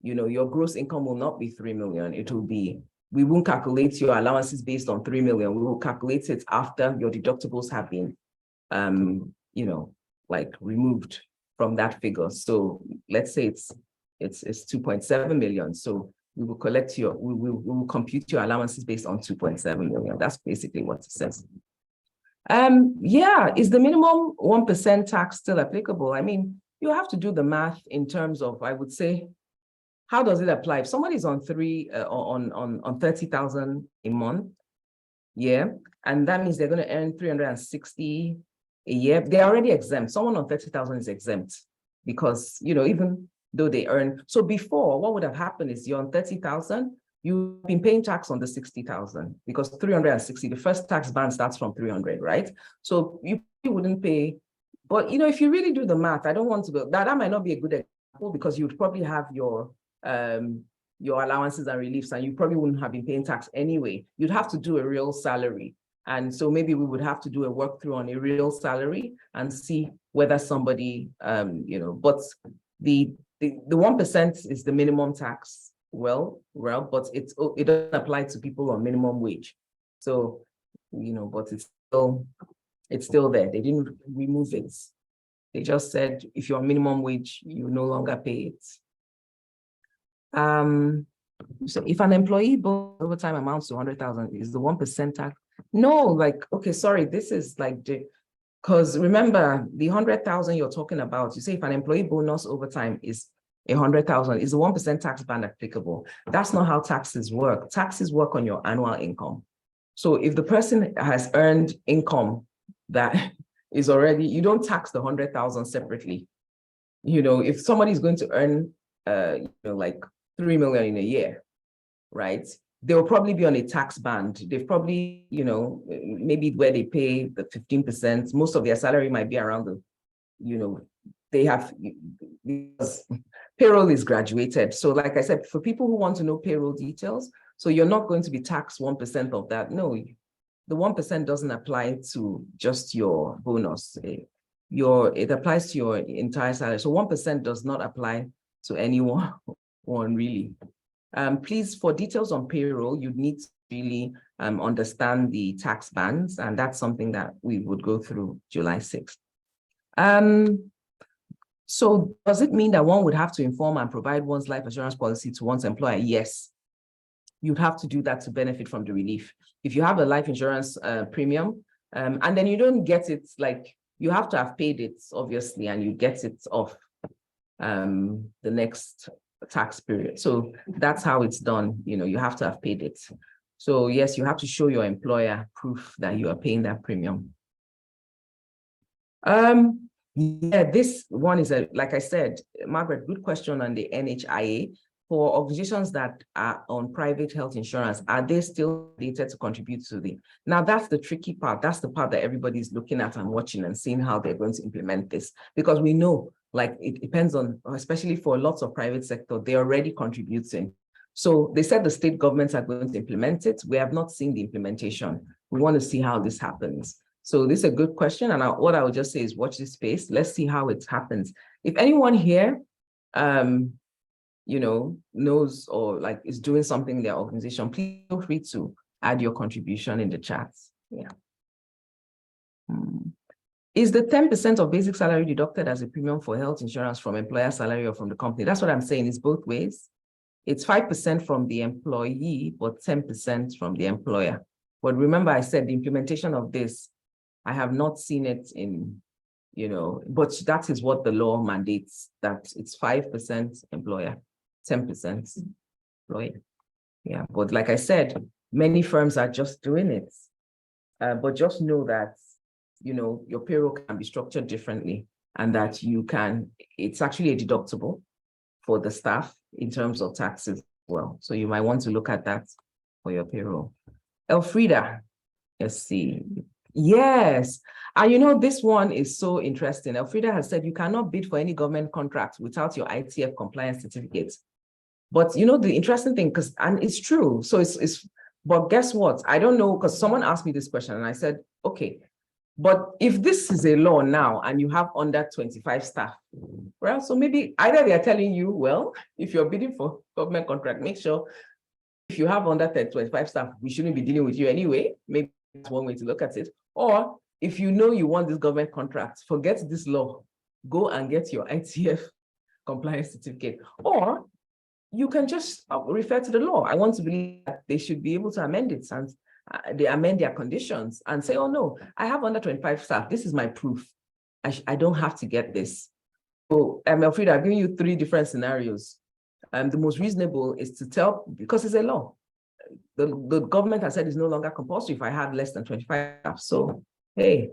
your gross income will not be 3 million. It will be, we won't calculate your allowances based on 3 million. We will calculate it after your deductibles have been, like removed from that figure. So let's say it's 2.7 million. So we will we will compute your allowances based on 2.7 million. That's basically what it says. Yeah, is the minimum 1% tax still applicable? I mean, you have to do the math in terms of, I would say, how does it apply? If somebody's on 30,000 a month, yeah, and that means they're going to earn 360 a year, they're already exempt. Someone on 30,000 is exempt because, even though they earn. So before, what would have happened is you're on 30,000, you've been paying tax on the 60,000 because 360, the first tax band starts from 300, right? So you wouldn't pay, but if you really do the math, I don't want to go, that might not be a good example because you'd probably have your allowances and reliefs and you probably wouldn't have been paying tax anyway. You'd have to do a real salary. And so maybe we would have to do a work through on a real salary and see whether somebody, but the 1% is the minimum tax, well, but it doesn't apply to people on minimum wage. So, but it's still there. They didn't remove it. They just said, if you're on minimum wage, you no longer pay it. So if an employee bonus overtime amounts to 100,000, is the 1% tax? No, okay, sorry, this is because remember the 100,000 you're talking about, you say if an employee bonus overtime is 100,000, is the 1% tax band applicable? That's not how taxes work. Taxes work on your annual income. So if the person has earned income that is already, you don't tax the 100,000 separately. If somebody's going to earn, like 3 million in a year, right? They'll probably be on a tax band. They've probably, maybe where they pay the 15%, most of their salary might be around the, they have, because payroll is graduated. So like I said, for people who want to know payroll details, so you're not going to be taxed 1% of that. No, the 1% doesn't apply to just your bonus. It applies to your entire salary. So 1% does not apply to anyone really. Please, for details on payroll, you need to really understand the tax bands, and that's something that we would go through July 6th. So does it mean that one would have to inform and provide one's life assurance policy to one's employer? Yes. you'd have to do that to benefit from the relief. If you have a life insurance premium, and then you don't get it, like you have to have paid it, obviously, and you get it off the next tax period. So that's how it's done. You have to have paid it. So yes, you have to show your employer proof that you are paying that premium. Yeah, this one is like I said, Margaret, good question on the NHIA. For organizations that are on private health insurance, are they still dated to contribute to the? Now that's the tricky part. That's the part that everybody's looking at and watching and seeing how they're going to implement this, because we know, like, it depends on, especially for lots of private sector, they're already contributing. So they said the state governments are going to implement it. We have not seen the implementation. We want to see how this happens. So this is a good question. And what I would just say is watch this space. Let's see how it happens. If anyone here, knows or like is doing something in their organization, please feel free to add your contribution in the chat. Yeah. Is the 10% of basic salary deducted as a premium for health insurance from employer salary or from the company? That's what I'm saying. It's both ways. It's 5% from the employee, but 10% from the employer. But remember, I said the implementation of this, I have not seen it in, but that is what the law mandates, that it's 5% employer, 10% employee. Yeah, but like I said, many firms are just doing it. But just know that, your payroll can be structured differently, and that it's actually a deductible for the staff in terms of taxes as well. So you might want to look at that for your payroll. Elfrida, let's see. Yes. And this one is so interesting. Elfrida has said you cannot bid for any government contract without your ITF compliance certificate. But the interesting thing, and it's true. So but guess what? I don't know, because someone asked me this question and I said, okay, but if this is a law now and you have under 25 staff, well, so maybe either they are telling you, well, if you're bidding for government contract, make sure if you have under 25 staff, we shouldn't be dealing with you anyway. Maybe that's one way to look at it. Or if you want this government contract, forget this law, go and get your ITF compliance certificate. Or you can just refer to the law. I want to believe that they should be able to amend it, and they amend their conditions and say, oh no, I have under 25 staff. This is my proof. I don't have to get this. So Elfrida, I've given you 3 different scenarios. The most reasonable is to tell, because it's a law. The government has said it's no longer compulsory if I have less than 25 staff. So, hey,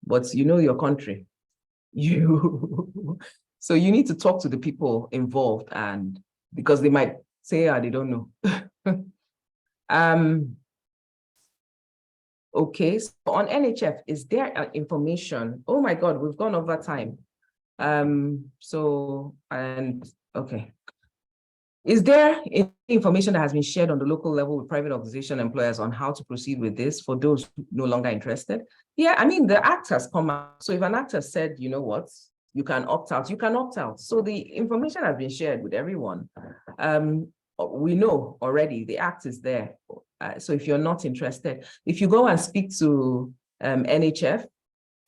but your country. So you need to talk to the people involved, and because they might say, they don't know. Okay, so on NHF, is there information? Oh my God, we've gone over time. Okay. Is there information that has been shared on the local level with private organization employers on how to proceed with this for those no longer interested? Yeah, I mean, the act has come out. So if an act has said, you know what, you can opt out, you can opt out. So the information has been shared with everyone. We know already the act is there. So if you're not interested, if you go and speak to NHF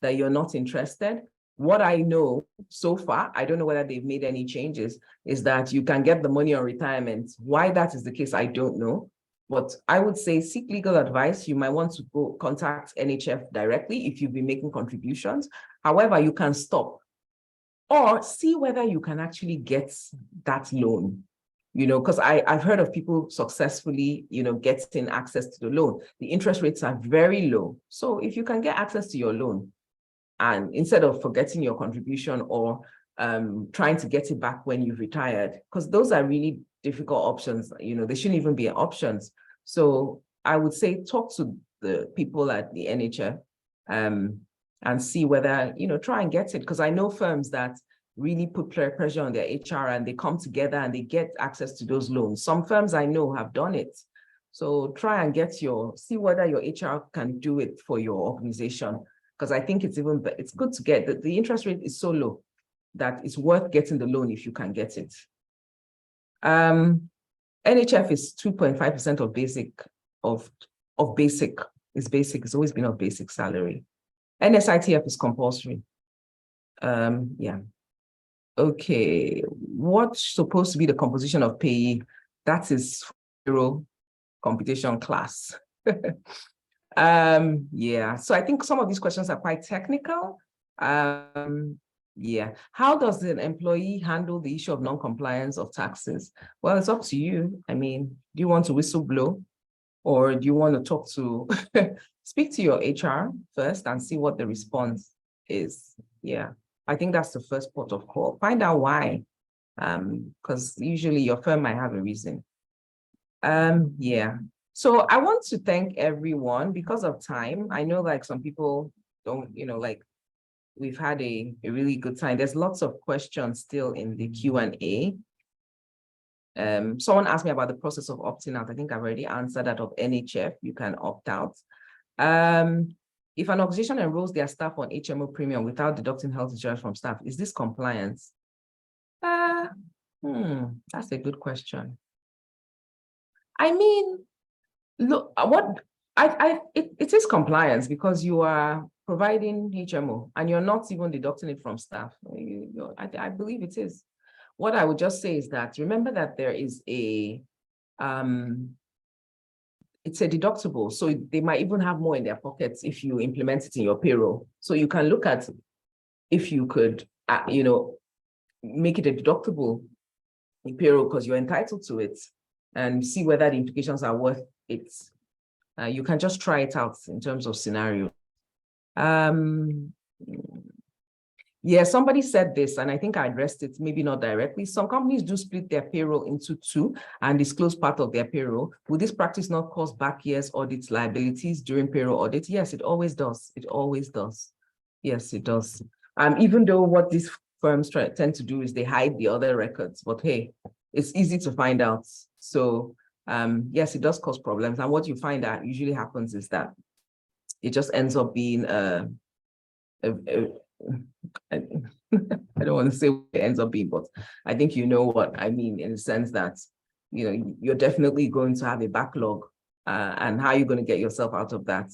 that you're not interested, what I know so far, I don't know whether they've made any changes, is that you can get the money on retirement. Why that is the case, I don't know. But I would say seek legal advice. You might want to go contact NHF directly if you've been making contributions. However, you can stop or see whether you can actually get that loan. Because I've heard of people successfully, getting access to the loan. The interest rates are very low. So if you can get access to your loan, and instead of forgetting your contribution or trying to get it back when you've retired, because those are really difficult options, they shouldn't even be options. So I would say talk to the people at the NHF and see whether, try and get it. Because I know firms that really put pressure on their HR and they come together and they get access to those loans. Some firms I know have done it. So try and see whether your HR can do it for your organization. Because I think it's good to get the interest rate is so low that it's worth getting the loan if you can get it. NHF is 2.5% of basic. It's always been of basic salary. NSITF is compulsory. Yeah. Okay. What's supposed to be the composition of payee? That is payroll computation class. Yeah, so I think some of these questions are quite technical. Yeah, how does an employee handle the issue of non-compliance of taxes? Well, it's up to you. I mean, do you want to whistleblow, or do you want to talk to speak to your HR first and see what the response is? Yeah, I think that's the first port of call. Find out why, because usually your firm might have a reason. Yeah. So I want to thank everyone because of time. I know like some people don't, like we've had a really good time. There's lots of questions still in the Q&A. Someone asked me about the process of opting out. I think I've already answered that. Of NHF, you can opt out. If an organization enrolls their staff on HMO premium without deducting health insurance from staff, is this compliance? That's a good question. I mean, look, it is compliance because you are providing HMO and you're not even deducting it from staff. I believe it is. What I would just say is that remember that there is it's a deductible, so they might even have more in their pockets if you implement it in your payroll. So you can look at if you could, make it a deductible in payroll because you're entitled to it, and see whether the implications are worth it. You can just try it out in terms of scenario. Yeah, somebody said this, and I think I addressed it, maybe not directly. Some companies do split their payroll into two and disclose part of their payroll. Would this practice not cause back years audit liabilities during payroll audit? Yes, it always does. It always does. Yes, it does. Even though what these firms tend to do is they hide the other records, but hey, it's easy to find out. So yes, it does cause problems. And what you find that usually happens is that it just ends up being I don't want to say what it ends up being, but I think you know what I mean, in the sense that you're definitely going to have a backlog, and how you're going to get yourself out of that.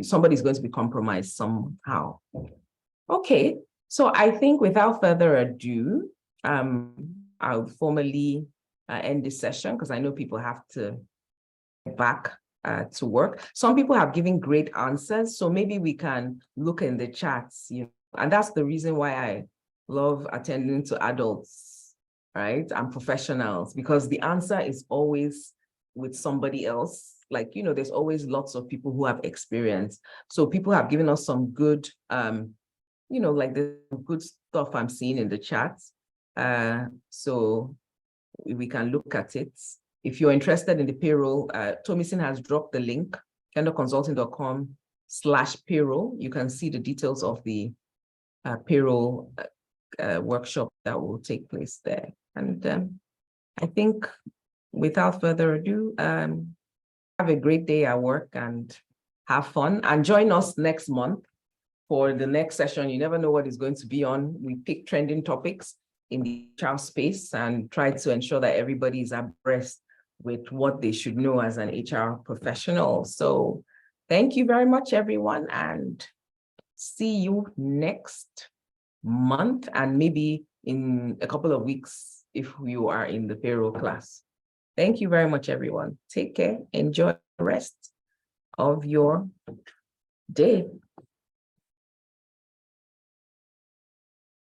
Somebody's going to be compromised somehow. Okay, so I think without further ado, I'll formally end this session because I know people have to get back to work. Some people have given great answers, so maybe we can look in the chats, and that's the reason why I love attending to adults, right, and professionals, because the answer is always with somebody else. Like, there's always lots of people who have experience. So people have given us some good, like the good stuff I'm seeing in the chat. So we can look at it. If you're interested in the payroll, Tomisin has dropped the link, kendallconsulting.com/payroll. You can see the details of the payroll workshop that will take place there. And I think without further ado, have a great day at work and have fun, and join us next month for the next session. You never know what is going to be on. We pick trending topics in the HR space and try to ensure that everybody is abreast with what they should know as an HR professional. So thank you very much, everyone, and see you next month, and maybe in a couple of weeks if you are in the payroll class. Thank you very much, everyone. Take care. Enjoy the rest of your day.